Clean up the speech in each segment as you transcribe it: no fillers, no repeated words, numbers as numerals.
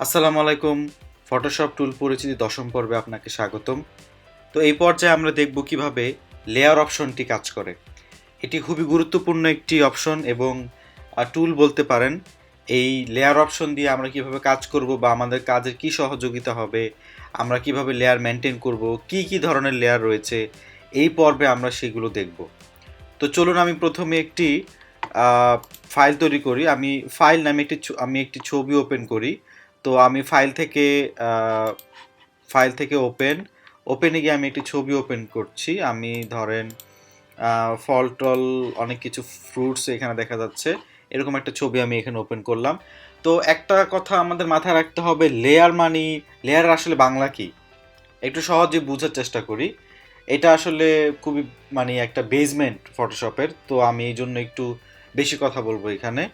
আসসালামু আলাইকুম। ফটোশপ টুল পরিচিতি ১০ম পর্বে আপনাকে স্বাগতম। তো এই পর্যায়ে আমরা দেখব কিভাবে লেয়ার অপশনটি কাজ করে। এটি খুবই গুরুত্বপূর্ণ একটি অপশন এবং টুল বলতে পারেন। এই লেয়ার অপশন দিয়ে আমরা কিভাবে কাজ করব বা আমাদের কাজের কি সহযোগিতা হবে, আমরা কিভাবে লেয়ার মেনটেন করব, কি ধরনের লেয়ার রয়েছে, এই পর্বে আমরা সেগুলো দেখব। তো চলুন আমি প্রথমে একটি ফাইল তৈরি করি। ফাইল নামে আমি একটি ছবি ওপেন করি। তো আমি ফাইল থেকে ওপেনে গিয়ে আমি একটি ছবি ওপেন করছি। আমি ধরেন ফল টল অনেক কিছু ফ্রুটস এখানে দেখা যাচ্ছে, এরকম একটা ছবি আমি এখানে ওপেন করলাম। তো একটা কথা আমাদের মাথায় রাখতে হবে, লেয়ার আসলে বাংলা কি, একটু সহজে বোঝার চেষ্টা করি। এটা আসলে খুবই একটা বেসমেন্ট ফটোশপের, তো আমি এই জন্য একটু বেশি কথা বলবো এখানে।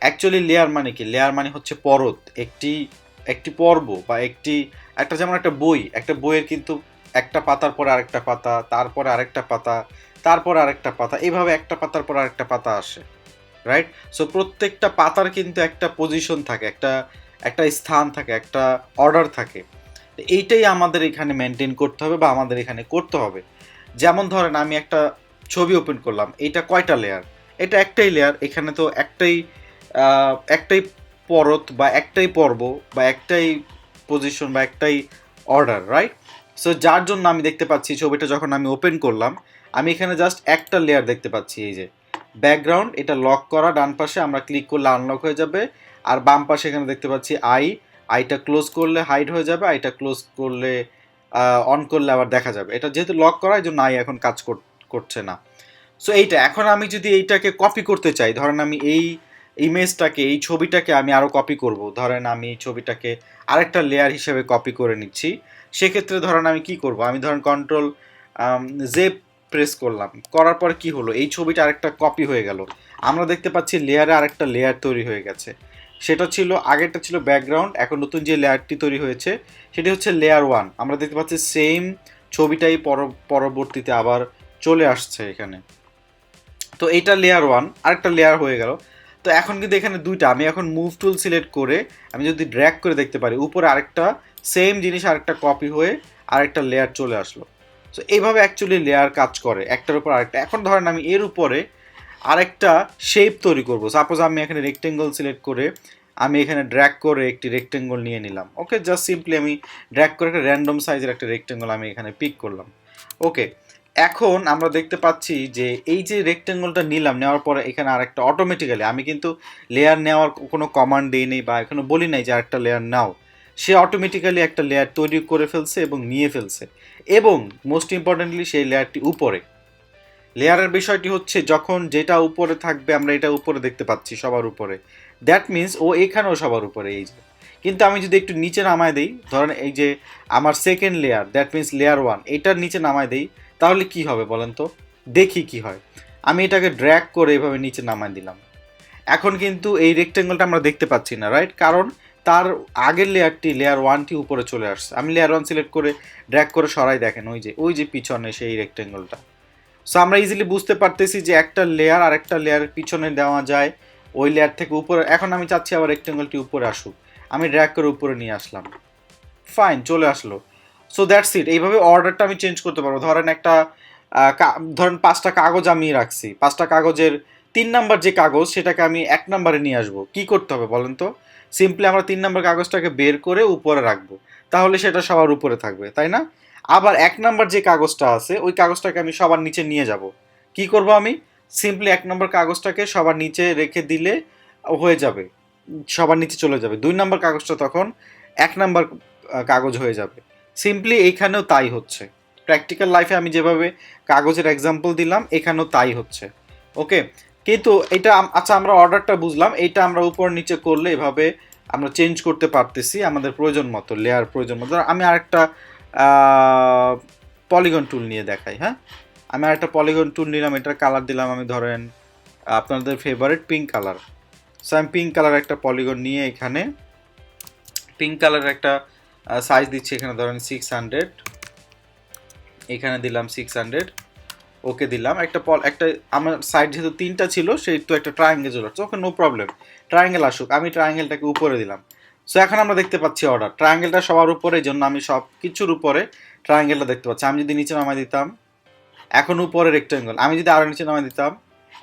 অ্যাকচুয়ালি লেয়ার মানে কি? লেয়ার মানে হচ্ছে পরত, একটি একটি পর্ব বা একটা যেমন একটা বইয়ের কিন্তু একটা পাতার পরে আরেকটা পাতা, তারপরে আরেকটা পাতা, তারপরে আরেকটা পাতা, এইভাবে একটা পাতার পর আরেকটা পাতা আসে, রাইট? সো প্রত্যেকটা পাতার কিন্তু একটা পজিশন থাকে, একটা একটা স্থান থাকে, একটা অর্ডার থাকে। এইটাই আমাদের এখানে মেনটেন করতে হবে বা আমাদের এখানে করতে হবে। যেমন ধরেন আমি একটা ছবি ওপেন করলাম, এইটা কয়টা লেয়ার? এটা একটাই লেয়ার। এখানে তো একটাই পরত বা একটাই পর্ব বা একটাই পজিশন বা একটাই অর্ডার, রাইট? সো যার জন্য আমি দেখতে পাচ্ছি ছবিটা যখন আমি ওপেন করলাম, আমি এখানে জাস্ট একটা লেয়ার দেখতে পাচ্ছি, এই যে ব্যাকগ্রাউন্ড, এটা লক করা, ডান পাশে আমরা ক্লিক করলে আনলক হয়ে যাবে। আর বাম পাশে এখানে দেখতে পাচ্ছি আইটা ক্লোজ করলে হাইড হয়ে যাবে, আইটা ক্লোজ করলে অন করলে আবার দেখা যাবে। এটা যেহেতু লক করা, এই জন্য আই এখন কাজ করছে না। সো এখন আমি যদি এইটাকে কপি করতে চাই, ধরেন আমি এই ছবিটাকে আমি আরও কপি করব, ধরেন আমি এই ছবিটাকে আরেকটা লেয়ার হিসেবে কপি করে নিচ্ছি। সেক্ষেত্রে ধরেন আমি কি করব, আমি ধরেন কন্ট্রোল জে প্রেস করলাম, করার পর কি হলো, এই ছবিটা আরেকটা কপি হয়ে গেল। আমরা দেখতে পাচ্ছি লেয়ারে আরেকটা লেয়ার তৈরি হয়ে গেছে। আগেরটা ছিল ব্যাকগ্রাউন্ড, এখন নতুন যে লেয়ারটি তৈরি হয়েছে সেটি হচ্ছে লেয়ার 1। আমরা দেখতে পাচ্ছি সেম ছবিটাই পরবর্তীতে আবার চলে আসছে এখানে। তো এইটা লেয়ার 1, আরেকটা লেয়ার হয়ে গেল। তো এখন কিন্তু এখানে দুইটা, আমি এখন মুভ টুল সিলেক্ট করে আমি যদি ড্র্যাগ করে দেখতে পারি, উপরে আরেকটা সেম জিনিস আরেকটা কপি হয়ে আরেকটা লেয়ার চলে আসলো। সো এইভাবে অ্যাকচুয়ালি লেয়ার কাজ করে, একটার উপর আরেকটা। এখন ধরেন আমি এর উপরে আরেকটা শেপ তৈরি করব। সাপোজ আমি এখানে রেক্টেঙ্গল সিলেক্ট করে আমি এখানে ড্র্যাগ করে একটি রেক্টেঙ্গল নিয়ে নিলাম। ওকে, জাস্ট সিম্পলি আমি ড্র্যাগ করে একটা র্যান্ডম সাইজের একটা রেক্টেঙ্গল আমি এখানে পিক করলাম। ওকে, এখন আমরা দেখতে পাচ্ছি যে এই যে রেক্টেঙ্গলটা নেওয়ার পরে এখানে আরেকটা অটোমেটিক্যালি, আমি কিন্তু লেয়ার নেওয়ার কোনো কমান্ড দিই নেই বা এখনো বলি নাই যে আরেকটা লেয়ার নাও, সে অটোমেটিক্যালি একটা লেয়ার তৈরি করে ফেলছে এবং নিয়ে ফেলছে। এবং মোস্ট ইম্পর্টেন্টলি সেই লেয়ারটি উপরে। লেয়ারের বিষয়টি হচ্ছে যখন যেটা উপরে থাকবে আমরা এটা উপরে দেখতে পাচ্ছি সবার উপরে, দ্যাট মিন্স ও এখানেও সবার উপরে, এই যে। কিন্তু আমি যদি একটু নিচে নামায় দিই, ধরেন এই যে আমার second layer, that means layer 1, এটার নিচে নামায় দিই, তাহলে কি হবে বলেন তো? দেখি কি হয়। আমি এটাকে ড্র্যাগ করে এভাবে নিচে নামায় দিলাম। এখন কিন্তু এই রেক্টেঙ্গলটা আমরা দেখতে পাচ্ছি না, রাইট? কারণ তার আগের লেয়ার 1টি উপরে চলে আসছে। আমি লেয়ার 1 সিলেক্ট করে ড্র্যাগ করে সরাই, দেখেন ওই যে পিছনে সেই রেক্টেঙ্গলটা। সো আমরা ইজিলি বুঝতে পারতেছি যে একটা লেয়ার আর একটা লেয়ারের পিছনে দেওয়া যায়, ওই লেয়ার থেকে উপরে। এখন আমি চাচ্ছি আবার রেক্টেঙ্গলটি উপরে আসুক, আমি ড্র্যাগ করে উপরে নিয়ে আসলাম, ফাইন, চলে আসলো। So that's it. এইভাবে অর্ডারটা আমি চেঞ্জ করতে পারবো। ধরেন 5টা কাগজ আমি রাখছি, 5টা কাগজের 3 নাম্বার যে কাগজ সেটাকে আমি 1 নাম্বারে নিয়ে আসবো। কি করতে হবে বলেন তো? সিম্পলি আমরা 3 নাম্বার কাগজটাকে বের করে উপরে রাখবো, তাহলে সেটা সবার উপরে থাকবে, তাই না? আবার 1 নাম্বার যে কাগজটা আছে ওই কাগজটাকে আমি সবার নিচে নিয়ে যাব। কি করব আমি? সিম্পলি 1 নাম্বার কাগজটাকে সবার নিচে রেখে দিলে হয়ে যাবে, সবার নিচে চলে যাবে। 2 নাম্বার কাগজটা তখন 1 নাম্বার কাগজ হয়ে যাবে। সিম্পলি এইখানেও তাই হচ্ছে। প্র্যাকটিক্যাল লাইফে আমি যেভাবে কাগজের এক্সাম্পল দিলাম, এখানেও তাই হচ্ছে। ওকে, কিন্তু আচ্ছা, আমরা অর্ডারটা বুঝলাম, এইটা আমরা উপর নিচে করলে এভাবে আমরা চেঞ্জ করতে পারতেছি আমাদের প্রয়োজন মতো, লেয়ার প্রয়োজন মতো। আমি আরেকটা পলিগন টুল নিয়ে দেখাই। হ্যাঁ, আমি আরেকটা পলিগন টুল নিলাম, এটার কালার দিলাম আমি ধরেন আপনাদের ফেভারিট পিঙ্ক কালার। সো আমি পিঙ্ক কালার একটা পলিগন নিয়ে এখানে পিঙ্ক কালারের একটা সাইজ দিচ্ছি, এখানে ধরেন 600, এখানে দিলাম 600। ওকে দিলাম। একটা আমার সাইড যেহেতু 3টা ছিল, সেই তো একটা ট্রায়াঙ্গেল চলে আসছে। ওকে, নো প্রবলেম, ট্রায়াঙ্গেল আসুক। আমি ট্রায়াঙ্গেলটাকে উপরে দিলাম। সো এখন আমরা দেখতে পাচ্ছি অর্ডার, ট্রায়াঙ্গেলটা সবার উপরে, এই জন্য আমি সব কিছুর উপরে ট্রায়াঙ্গেলটা দেখতে পাচ্ছি। আমি যদি নিচে নামাই দিতাম, এখন উপরে রেক্টাঙ্গেল, আমি যদি আরো নিচে নামাই দিতাম,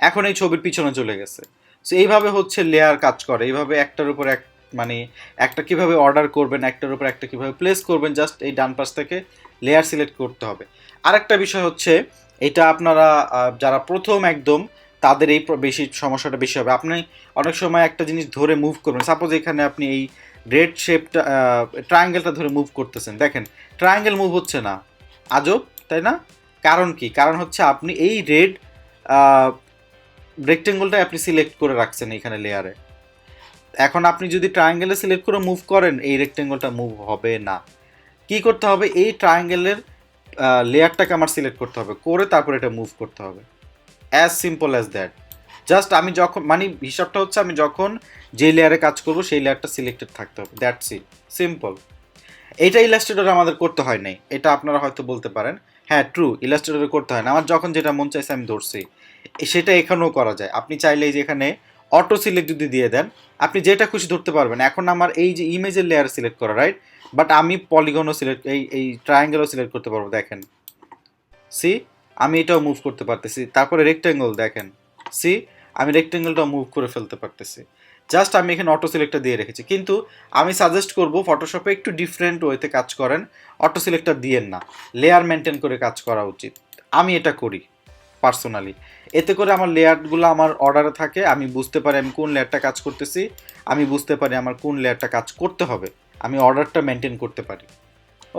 এখন এই ছবির পিছনে চলে গেছে। সো এইভাবে হচ্ছে লেয়ার কাজ করে, এইভাবে একটার উপর এক, মানে একটা কিভাবে অর্ডার করবেন, একটার উপর একটা কিভাবে প্লেস করবেন, জাস্ট এই ডান পাশ থেকে লেয়ার সিলেক্ট করতে হবে। আরেকটা বিষয় হচ্ছে, এটা আপনারা যারা প্রথম একদম, তাদের এই বেশি সমস্যাটা বেশি হবে। আপনি অনেক সময় একটা জিনিস ধরে মুভ করবেন, সাপোজ এখানে আপনি এই রেড শেপটা, ট্রায়াঙ্গেলটা ধরে মুভ করতেছেন, দেখেন ট্রায়াঙ্গেল মুভ হচ্ছে না, আজব তাই না? কারণ কি? কারণ হচ্ছে আপনি এই রেড রেক্টেঙ্গলটা আপনি সিলেক্ট করে রাখছেন এখানে লেয়ারে। এখন আপনি যদি ট্রায়াঙ্গেলে সিলেক্ট করে মুভ করেন, এই রেক্টেঙ্গলটা মুভ হবে না। কি করতে হবে? এই ট্রায়াঙ্গেলের লেয়ারটাকে আমার সিলেক্ট করতে হবে, করে তারপর এটা মুভ করতে হবে। As simple as that. Just আমি যখন, মানে হিসাবটা হচ্ছে আমি যখন যে লেয়ারে কাজ করব সেই লেয়ারটা সিলেক্টেড থাকতে হবে, দ্যাটস ইট, সিম্পল। এটা ইলাস্ট্রেটরে আমাদের করতে হয় নাই, এটা আপনারা হয়তো বলতে পারেন হ্যাঁ ট্রু, ইলাস্ট্রেটরে করতে হয় না, আমার যখন যেটা মন চাইছে আমি ধরছি। সেটা এখানেও করা যায়, আপনি চাইলে যে এখানে অটো সিলেক্ট যদি দিয়ে দেন, আপনি যেটা খুশি ধরতে পারবেন। এখন আমার এই যে ইমেজের লেয়ার সিলেক্ট করা, রাইট, বাট আমি পলিগনও সিলেক্ট, এই ট্রায়াঙ্গেলও সিলেক্ট করতে পারবো, দেখেন সি, আমি এটাও মুভ করতে পারতেছি। তারপরে রেক্টেঙ্গল দেখেন, সি, আমি রেক্টেঙ্গলটাও মুভ করে ফেলতে পারতেছি। জাস্ট আমি এখানে অটো সিলেক্টটা দিয়ে রেখেছি, কিন্তু আমি সাজেস্ট করব ফটোশপে একটু ডিফারেন্ট ওয়েতে কাজ করেন, অটো সিলেক্টটা দিয়েন না, লেয়ার মেনটেন করে কাজ করা উচিত। আমি এটা করি পার্সোনালি, এতে করে আমার লেয়ারগুলো আমার অর্ডারে থাকে, আমি বুঝতে পারি আমি কোন লেয়ারটা কাজ করতেছি, আমি বুঝতে পারি আমার কোন লেয়ারটা কাজ করতে হবে, আমি অর্ডারটা মেনটেন করতে পারি।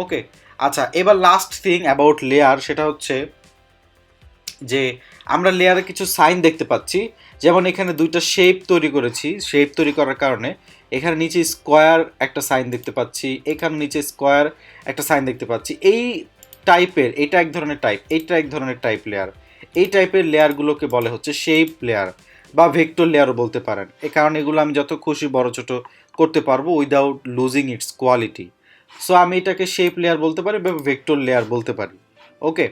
ওকে, আচ্ছা, এবার লাস্ট থিং অ্যাবাউট লেয়ার, সেটা হচ্ছে যে আমরা লেয়ারে কিছু সাইন দেখতে পাচ্ছি। যেমন এখানে দুইটা শেপ তৈরি করেছি, শেপ তৈরি করার কারণে এখানে নিচে স্কোয়ার একটা সাইন দেখতে পাচ্ছি, এখানে নিচে স্কোয়ার একটা সাইন দেখতে পাচ্ছি। এই টাইপের, এটা এক ধরনের টাইপ, এইটা এক ধরনের টাইপ লেয়ার। এই টাইপের লেয়ারগুলোকে বলে হচ্ছে শেপ লেয়ার বা ভেক্টর লেয়ারও বলতে পারেন। এ কারণে এগুলো আমি যত খুশি বড় ছোট করতে পারবো without losing it's quality. So আমি এটাকে শেপ লেয়ার বলতে পারি বা ভেক্টর লেয়ার বলতে পারি। ওকে,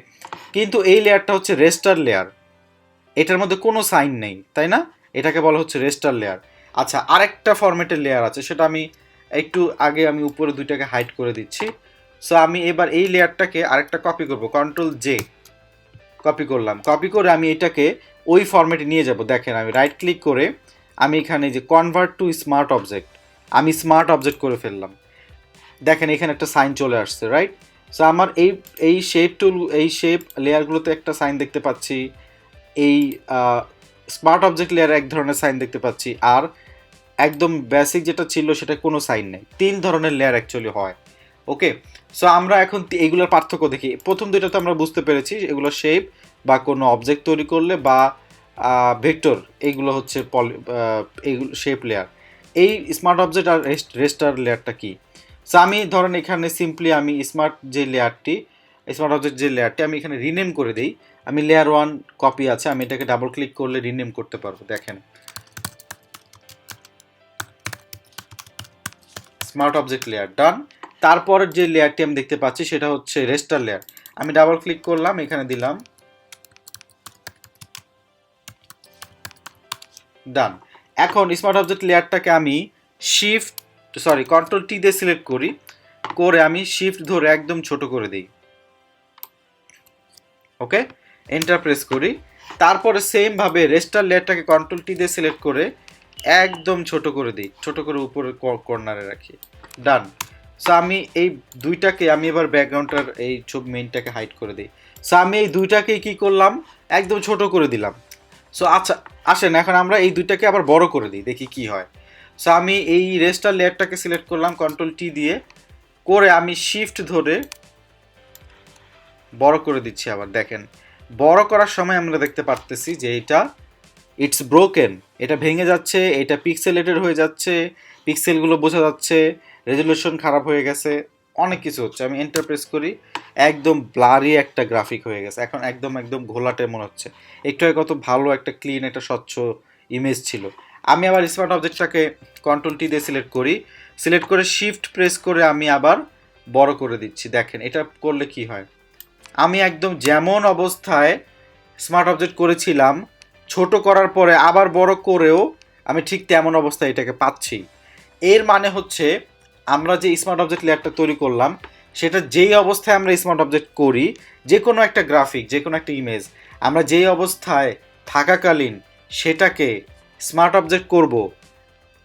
কিন্তু এই লেয়ারটা হচ্ছে রেস্টার লেয়ার, এটার মধ্যে কোনো সাইন নেই, তাই না? এটাকে বলা হচ্ছে রেস্টার লেয়ার। আচ্ছা, আরেকটা ফরম্যাটের লেয়ার আছে, সেটা আমি একটু আগে আমি উপরে দুইটাকে হাইড করে দিচ্ছি। সো আমি এবার এই লেয়ারটাকে আরেকটা কপি করব, কন্ট্রোল জে, কপি করলাম। কপি করে আমি এটাকে ওই ফরম্যাটে নিয়ে যাব। দেখেন আমি রাইট ক্লিক করে আমি এখানে যে কনভার্ট টু স্মার্ট অবজেক্ট, আমি স্মার্ট অবজেক্ট করে ফেললাম। দেখেন এখানে একটা সাইন চলে আসছে, রাইট? সো আমার এই শেপ টুল, এই শেপ লেয়ারগুলোতে একটা সাইন দেখতে পাচ্ছি, এই স্মার্ট অবজেক্ট লেয়ারে এক ধরনের সাইন দেখতে পাচ্ছি, আর একদম বেসিক যেটা ছিল সেটা কোনো সাইন নেই। তিন ধরনের লেয়ার অ্যাকচুয়ালি হয়। ওকে, সো আমরা এখন এইগুলোর পার্থক্য দেখি। প্রথম দুইটা তো আমরা বুঝতে পেরেছি, এগুলো শেপ বা কোনো অবজেক্ট তৈরি করলে বা ভেক্টর, এইগুলো হচ্ছে এইগুলো শেপ লেয়ার। এই স্মার্ট অবজেক্ট আর রেস্টার লেয়ারটা কি? সো আমি ধরেন এখানে সিম্পলি আমি স্মার্ট যে লেয়ারটি, স্মার্ট অবজেক্ট যে লেয়ারটি আমি এখানে রিনেম করে দিই। আমি লেয়ার 1 কপি আছে, আমি এটাকে ডাবল ক্লিক করলে রিনেম করতে পারবো। দেখেন স্মার্ট অবজেক্ট লেয়ার ডান। তারপরের যে লেয়ারটি আমি দেখতে পাচ্ছি সেটা হচ্ছে রেস্টার লেয়ার। আমি ডাবল ক্লিক করলাম, এখানে দিলাম ডান। এখন স্মার্ট অবজেক্ট লেয়ারটাকে আমি কন্ট্রোল টি দিয়ে সিলেক্ট করি, করে আমি শিফট ধরে একদম ছোট করে দিই। ওকে, এন্টার প্রেস করি। তারপরে সেম ভাবে রেস্টার লেয়ারটাকে কন্ট্রোল টি দিয়ে সিলেক্ট করে একদম ছোট করে দিই, ছোট করে উপরে কর্নারে রাখি, ডান। সো আমি এই দুইটাকে, আমি এবার ব্যাকগ্রাউন্ডটার এই ছবি মেইনটাকে হাইড করে দিই। সো আমি এই দুইটাকেই কি করলাম, একদম ছোট করে দিলাম। সো আচ্ছা, আসেন এখন আমরা এই দুইটাকে আবার বড় করে দিই, দেখি কি হয়। সো আমি এই রেস্টার লেয়ারটাকে সিলেক্ট করলাম কন্ট্রোল টি দিয়ে, করে আমি শিফট ধরে বড় করে দিচ্ছি। আবার দেখেন বড় করার সময় আমরা দেখতে পারতেছি যে এটা ইটস ব্রোকেন, এটা ভেঙে যাচ্ছে, এটা পিক্সেলেটেড হয়ে যাচ্ছে, পিক্সেলগুলো বোঝা যাচ্ছে, রেজলিউশন খারাপ হয়ে গেছে, অনেক কিছু হচ্ছে। আমি এন্টার প্রেস করি, একদম ব্লারি একটা গ্রাফিক হয়ে গেছে, এখন একদম একদম ঘোলাটে মনে হচ্ছে। একটু আগে কত ভালো একটা ক্লিন একটা স্বচ্ছ ইমেজ ছিল। আমি আবার স্মার্ট অবজেক্টটাকে কন্ট্রোল টি দিয়ে সিলেক্ট করি, সিলেক্ট করে শিফট প্রেস করে আমি আবার বড় করে দিচ্ছি। দেখেন এটা করলে কি হয়, আমি একদম যেমন অবস্থায় স্মার্ট অবজেক্ট করেছিলাম, ছোট করার পরে আবার বড় করেও আমি ঠিক তেমন অবস্থায় এটাকে পাচ্ছি। এর মানে হচ্ছে আমরা যে স্মার্ট অবজেক্ট লেয়ারটা তৈরি করলাম সেটা যেই অবস্থায় আমরা স্মার্ট অবজেক্ট করি, যে কোনো একটা গ্রাফিক, যে কোনো একটা ইমেজ আমরা যেই অবস্থায় থাকাকালীন সেটাকে স্মার্ট অবজেক্ট করব,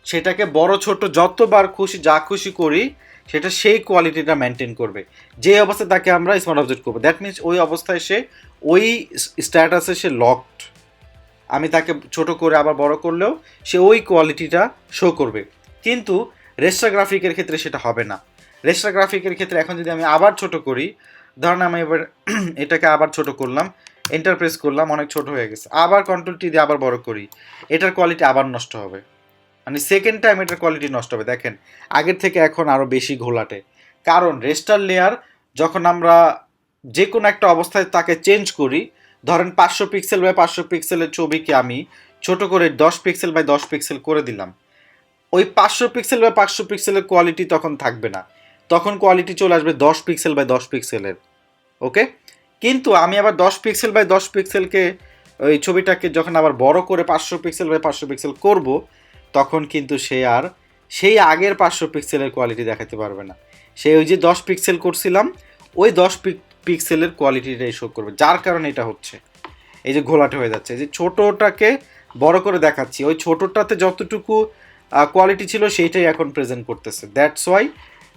সেটাকে বড় ছোট যতবার খুশি যা খুশি করি সেটা সেই কোয়ালিটিটা মেনটেন করবে। যে অবস্থায় তাকে আমরা স্মার্ট অবজেক্ট করবো, দ্যাট মিনস ওই অবস্থায় সে ওই স্ট্যাটাসে সে লকড। আমি তাকে ছোট করে আবার বড় করলেও সে ওই কোয়ালিটিটা শো করবে। কিন্তু রেস্টার গ্রাফিকের ক্ষেত্রে সেটা হবে না। রেস্টার গ্রাফিকের ক্ষেত্রে এখন যদি আমি আবার ছোট করি, ধরেন আমি এবার এটাকে আবার ছোট করলাম, এন্টার প্রেস করলাম, অনেক ছোট হয়ে গেছে, আবার কন্ট্রোল টি দিয়ে আবার বড় করি, এটার কোয়ালিটি আবার নষ্ট হবে, মানে সেকেন্ড টাইম এটার কোয়ালিটি নষ্ট হবে। দেখেন আগের থেকে এখন আরও বেশি ঘোলাটে, কারণ রেস্টার লেয়ার যখন আমরা যে কোনো একটা অবস্থায় তাকে চেঞ্জ করি, ধরেন 500 পিক্সেল বাই 500 পিক্সেলের ছবিকে আমি ছোট করে 10 পিক্সেল বাই 10 পিক্সেল করে দিলাম, ওই 500 পিক্সেল বাই 500 পিক্সেলের কোয়ালিটি তখন থাকবে না, তখন কোয়ালিটি চলে আসবে 10 পিক্সেল বাই 10 পিক্সেলের। ওকে, কিন্তু আমি আবার 10 পিক্সেল বাই 10 পিক্সেলকে ওই ছবিটাকে যখন আবার বড় করে 500 পিক্সেল বাই 500 পিক্সেল করব, তখন কিন্তু সে আর সেই আগের 500 পিক্সেলের কোয়ালিটি দেখাতে পারবে না। সে ওই যে 10 পিক্সেল করছিলাম ওই 10 পিক্সেলের কোয়ালিটিটাই শো করবে, যার কারণে এটা হচ্ছে এই যে ঘোলাটে হয়ে যাচ্ছে। এই যে ছোটোটাকে বড় করে দেখাচ্ছি, ওই ছোটোটাতে যতটুকু কোয়ালিটি ছিল সেইটাই এখন প্রেজেন্ট করতেছে, that's why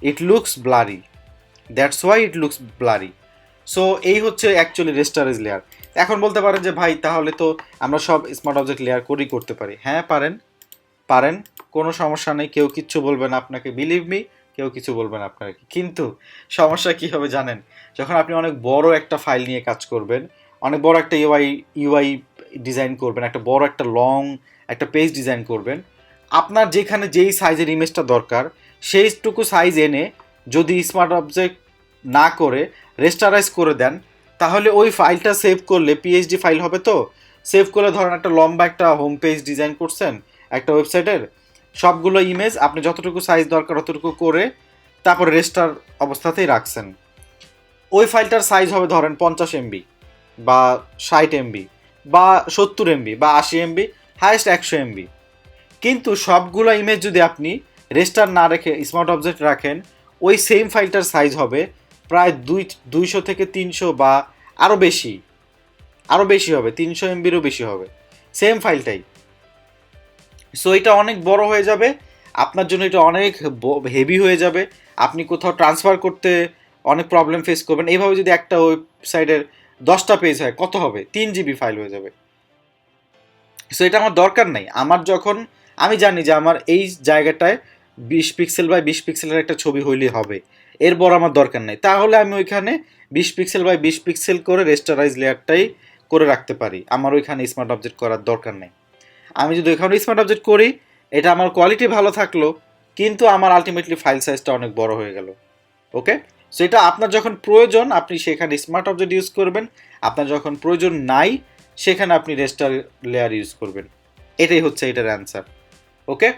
it looks blurry, so এই হচ্ছে অ্যাকচুয়ালি রেস্টারেজ লেয়ার। এখন বলতে পারেন যে ভাই তাহলে তো আমরা সব স্মার্ট অবজেক্ট লেয়ার করতে পারি। হ্যাঁ পারেন, পারেন, কোনো সমস্যা নেই, কেউ কিচ্ছু বলবে না আপনাকে, বিলিভ মি, কেউ কিছু বলবে না আপনাকে। কিন্তু সমস্যা কী হবে জানেন, যখন আপনি অনেক বড় একটা ফাইল নিয়ে কাজ করবেন, অনেক বড় একটা ইউআই ডিজাইন করবেন, একটা বড় একটা লং একটা পেজ ডিজাইন করবেন, আপনার যেখানে যেই সাইজের ইমেজটা দরকার সেইটুকু সাইজ এনে যদি স্মার্ট অবজেক্ট না করে রেস্টারাইজ করে দেন, তাহলে ওই ফাইলটা সেভ করলে পিএইচডি ফাইল হবে। তো সেভ করলে ধরেন একটা লম্বা একটা হোম পেজ ডিজাইন করছেন একটা ওয়েবসাইটের, সবগুলো ইমেজ আপনি যতটুকু সাইজ দরকার ততটুকু করে তারপরে রেস্টার অবস্থাতেই রাখছেন, ওই ফাইলটার সাইজ হবে ধরেন 50 এমবি বা 60 এমবি বা 70 এমবি বা 80 এমবি, হাইয়েস্ট 100 এমবি। কিন্তু সবগুলো ইমেজ যদি আপনি রেস্টার না রেখে স্মার্ট অবজেক্ট রাখেন, ওই সেম ফাইলটার সাইজ হবে প্রায় 200 থেকে 300 বা আরও বেশি হবে, 300 এমবিরও বেশি হবে সেম ফাইলটাই। সো এটা অনেক বড় হয়ে যাবে, আপনার জন্য এটা অনেক হেভি হয়ে যাবে, আপনি কোথাও ট্রান্সফার করতে অনেক প্রবলেম ফেস করবেন। এইভাবে যদি একটা ওয়েবসাইটের 10টা পেজ হয় কত হবে, 3 জিবি ফাইল হয়ে যাবে। সো এটা আমার দরকার নাই। আমার যখন আমি জানি যে আমার এই জায়গাটায় 20 পিক্সেল বাই 20 পিক্সেলের একটা ছবি হইলেই হবে, এরপর আমার দরকার নেই, তাহলে আমি ওইখানে 20 পিক্সেল বাই 20 পিক্সেল করে রেস্টারাইজ লেয়ারটাই করে রাখতে পারি, আমার ওইখানে স্মার্ট অবজেক্ট করার দরকার নেই। আমি যদি ওইখানে স্মার্ট অবজেক্ট করি, এটা আমার কোয়ালিটি ভালো থাকলো, কিন্তু আমার আলটিমেটলি ফাইল সাইজটা অনেক বড় হয়ে গেল। ওকে, সো এটা আপনার যখন প্রয়োজন আপনি সেখানে স্মার্ট অবজেক্ট ইউজ করবেন, আপনার যখন প্রয়োজন নাই সেখানে আপনি রেস্টার লেয়ার ইউজ করবেন। এটাই হচ্ছে এটার অ্যান্সার। ওকে,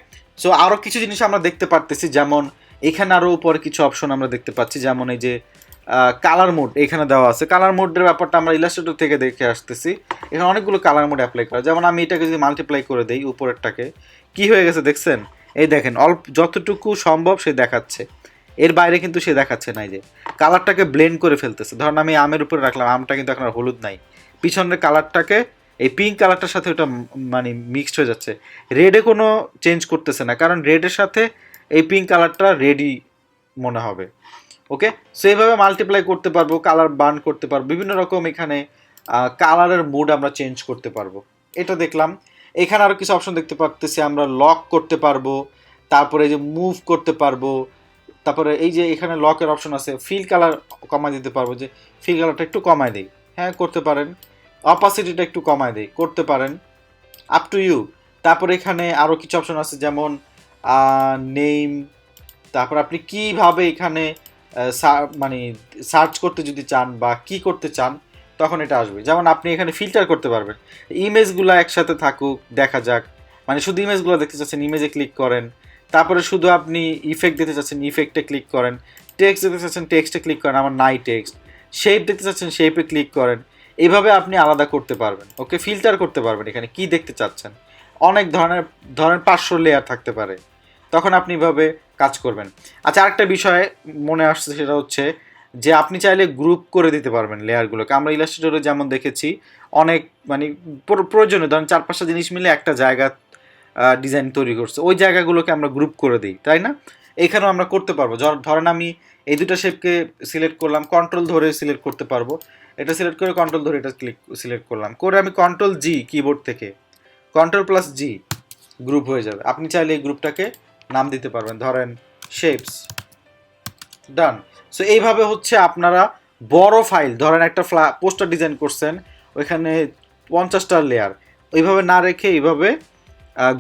সো আরও কিছু জিনিস আমরা দেখতে পারতেছি, যেমন এখানে আরও উপরে কিছু অপশন আমরা দেখতে পাচ্ছি, যেমন এই যে কালার মোড এখানে দেওয়া আছে। কালার মোডের ব্যাপারটা আমরা ইলাস্ট্রেটর থেকে দেখে আসতেছি, এখানে অনেকগুলো কালার মোড অ্যাপ্লাই করা। যেমন আমি এটাকে যদি মাল্টিপ্লাই করে দিই উপরেরটাকে, কি হয়ে গেছে দেখছেন, এই দেখেন অল্প যতটুকু সম্ভব সে দেখাচ্ছে, এর বাইরে কিন্তু সে দেখাচ্ছে না। এই যে কালারটাকে ব্লেন্ড করে ফেলতেছে, ধরুন আমি আমের উপরে রাখলাম, আমটা কিন্তু এখন আর হলুদ নাই, পিছনের কালারটাকে এই পিঙ্ক কালারটার সাথে ওটা মানে মিক্সড হয়ে যাচ্ছে, রেডে কোনো চেঞ্জ করতেছে না, কারণ রেডের সাথে এই পিঙ্ক কালারটা রেডই মনে হবে। ওকে, সো এইভাবে মাল্টিপ্লাই করতে পারবো, কালার বার্ন করতে পারবো, বিভিন্ন রকম এখানে কালারের মুড আমরা চেঞ্জ করতে পারবো। এটা দেখলাম। এখানে আরও কিছু অপশন দেখতে পারতেছি, আমরা লক করতে পারবো, তারপরে এই যে মুভ করতে পারবো, তারপরে এই যে এখানে লকের অপশন আছে, ফিল কালার কমায় দিতে পারবো, যে ফিল কালারটা একটু কমায় দেই, হ্যাঁ করতে পারেন, অপাসিটিটা একটু কমায় দেই, করতে পারেন, আপ টু ইউ। তারপরে এখানে আরও কিছু অপশন আছে, যেমন নেম, তারপর আপনি কিভাবে এখানে মানে সার্চ করতে যদি চান বা কি করতে চান তখন এটা আসবে। যেমন আপনি এখানে ফিল্টার করতে পারবেন, ইমেজগুলো একসাথে থাকুক দেখা যাক, মানে শুধু ইমেজগুলো দেখতে চাচ্ছেন ইমেজে ক্লিক করেন, তারপরে শুধু আপনি ইফেক্ট দিতে চাচ্ছেন ইফেক্টে ক্লিক করেন, টেক্সট দিতে চাচ্ছেন টেক্সটে ক্লিক করেন, আমার নাই টেক্সট, শেপ দেখতে চাচ্ছেন শেপে ক্লিক করেন, এইভাবে আপনি আলাদা করতে পারবেন। ওকে, ফিল্টার করতে পারবেন এখানে কি দেখতে চাচ্ছেন, অনেক ধরনের 500 লেয়ার থাকতে পারে, তখন আপনি এভাবে কাজ করবেন। আচ্ছা, আরেকটা বিষয় মনে আসছে, সেটা হচ্ছে যে আপনি চাইলে গ্রুপ করে দিতে পারবেন লেয়ারগুলোকে। আমরা ইলাস্ট্রেটরে যেমন দেখেছি অনেক মানে প্রয়োজনীয় ধরেন 4-5টা জিনিস মিলে একটা জায়গা ডিজাইন তৈরি করছে, ওই জায়গাগুলোকে আমরা গ্রুপ করে দিই, তাই না? এইখানেও আমরা করতে পারবো। ধরেন আমি এই দুটো শেপকে সিলেক্ট করলাম, কন্ট্রোল ধরে সিলেক্ট করতে পারবো, এটা সিলেক্ট করে কন্ট্রোল ধরে এটা সিলেক্ট করলাম, করে আমি কন্ট্রোল জি কিবোর্ড থেকে কন্ট্রোল প্লাস জি, গ্রুপ হয়ে যাবে। আপনি চাইলে এই গ্রুপটাকে নাম দিতে পারবেন, ধরেন শেপস, ডান। সো এইভাবে হচ্ছে আপনারা বড় ফাইল, ধরেন একটা পোস্টার ডিজাইন করছেন, ওইখানে 50টা লেয়ার, ওইভাবে না রেখে এইভাবে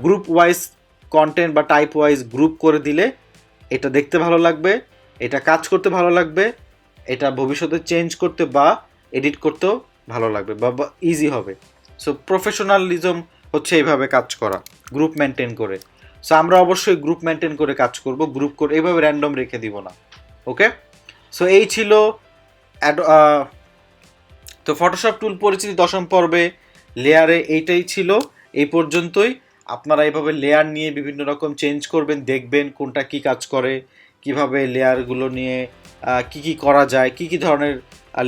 গ্রুপ ওয়াইজ কন্টেন্ট বা টাইপ ওয়াইজ গ্রুপ করে দিলে এটা দেখতে ভালো লাগবে, এটা কাজ করতে ভালো লাগবে, এটা ভবিষ্যতে চেঞ্জ করতে বা এডিট করতেও ভালো লাগবে বা ইজি হবে। সো প্রফেশনালিজম হচ্ছে এইভাবে কাজ করা, গ্রুপ মেনটেন করে। সো আমরা অবশ্যই গ্রুপ মেনটেন করে কাজ করব, গ্রুপ করে এইভাবে র্যান্ডম রেখে দিব না। ওকে, সো এই ছিল তো ফটোশপ টুল পরিচিতি 10ম পর্বে লেয়ারে এইটাই ছিল, এই পর্যন্তই। আপনারা এইভাবে লেয়ার নিয়ে বিভিন্ন রকম চেঞ্জ করবেন, দেখবেন কোনটা কি কাজ করে, কিভাবে লেয়ারগুলো নিয়ে কি কি করা যায়, কি কি ধরনের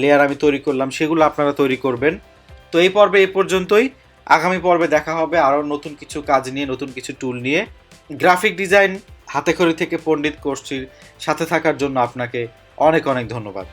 লেয়ার আমি তৈরি করলাম সেগুলো আপনারা তৈরি করবেন। তো এই পর্বে এই পর্যন্তই, আগামী পর্বে দেখা হবে আরও নতুন কিছু কাজ নিয়ে, নতুন কিছু টুল নিয়ে। গ্রাফিক ডিজাইন হাতেখড়ি থেকে পণ্ডিত কোর্সটির সাথে থাকার জন্য আপনাকে অনেক অনেক ধন্যবাদ।